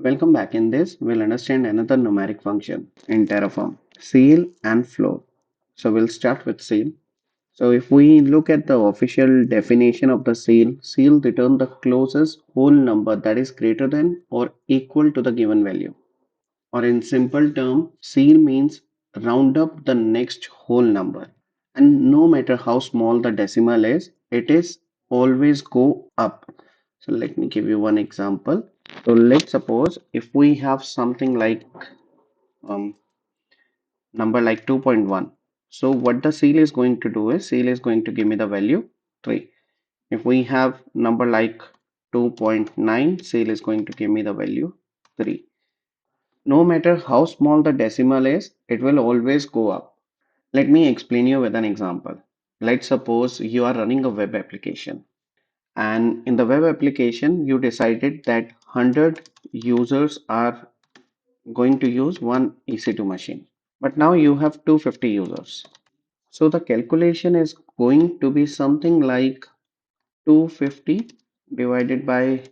Welcome back. In this, we'll understand another numeric function in Terraform, ceil and floor. So we'll start with ceil. So if we look at the official definition of the ceil returns the closest whole number that is greater than or equal to the given value. Or in simple term, ceil means round up the next whole number. And no matter how small the decimal is, it is always go up. So let me give you one example. So let's suppose if we have something like um, number like 2.1. So what the ceil is going to do is ceil is going to give me the value 3. If we have number like 2.9, ceil is going to give me the value 3. No matter how small the decimal is, it will always go up. Let me explain you with an example. Let's suppose you are running a web application, and in the web application you decided that 100 users are going to use one EC2 machine. But now you have 250 users. So the calculation is going to be something like 250 divided by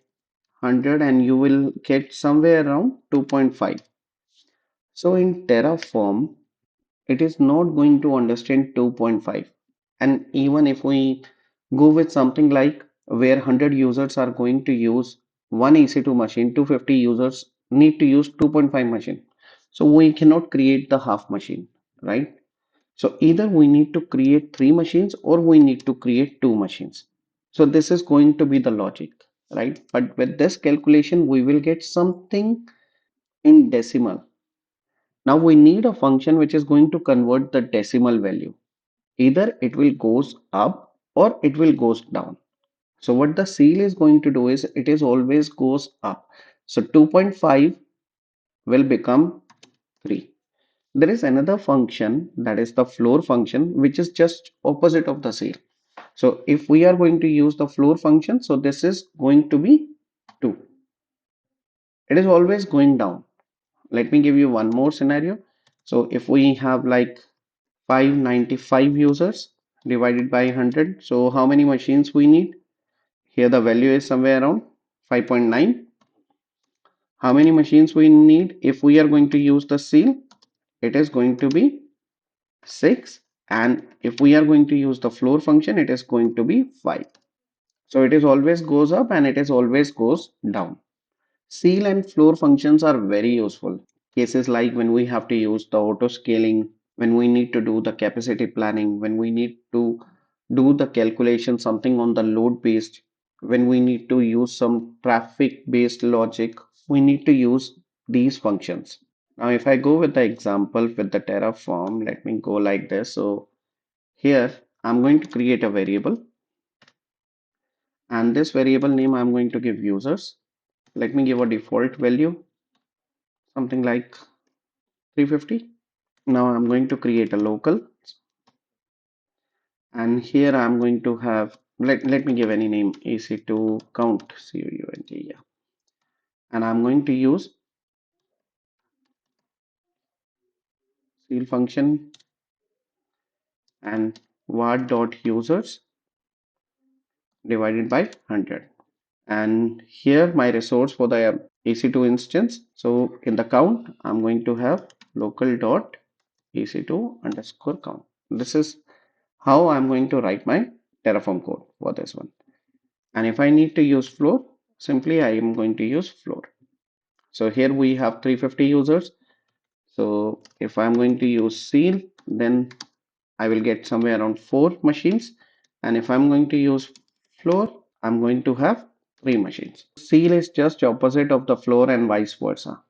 100 and you will get somewhere around 2.5. So in Terraform, it is not going to understand 2.5. And even if we go with something like where 100 users are going to use one EC2 machine, 250 users need to use 2.5 machine. So we cannot create the half machine, right? So either we need to create three machines or we need to create two machines. So this is going to be the logic, right? But with this calculation, we will get something in decimal. Now we need a function which is going to convert the decimal value. Either it will goes up or it will goes down. So what the ceil is going to do is it is always goes up. So 2.5 will become 3. There is another function, that is the floor function, which is just opposite of the ceil. So if we are going to use the floor function, so this is going to be 2. It is always going down. Let me give you one more scenario. So if we have like 595 users divided by 100, so how many machines we need? Here the value is somewhere around 5.9. How many machines we need if we are going to use the ceil? It is going to be 6, and if we are going to use the floor function, it is going to be 5. So it is always goes up and it is always goes down. Ceil and floor functions are very useful. Cases like when we have to use the auto scaling, when we need to do the capacity planning, when we need to do the calculation something on the load based, when we need to use some traffic based logic, we need to use these functions. Now if I go with the example with the Terraform, let me go like this. So here I'm going to create a variable, and this variable name I'm going to give users. Let me give a default value, something like 350. Now I'm going to create a local, and here I'm going to have, let me give any name, EC2 count, count, yeah. And I'm going to use ceil function and var.users divided by 100. And here my resource for the EC2 instance. So in the count, I'm going to have local dot EC2 underscore count. This is how I'm going to write my Terraform code for this one. And if I need to use floor, simply I am going to use floor. So here we have 350 users. So if I'm going to use ceil, then I will get somewhere around 4 machines. And if I'm going to use floor, I'm going to have 3 machines. Ceil is just opposite of the floor and vice versa.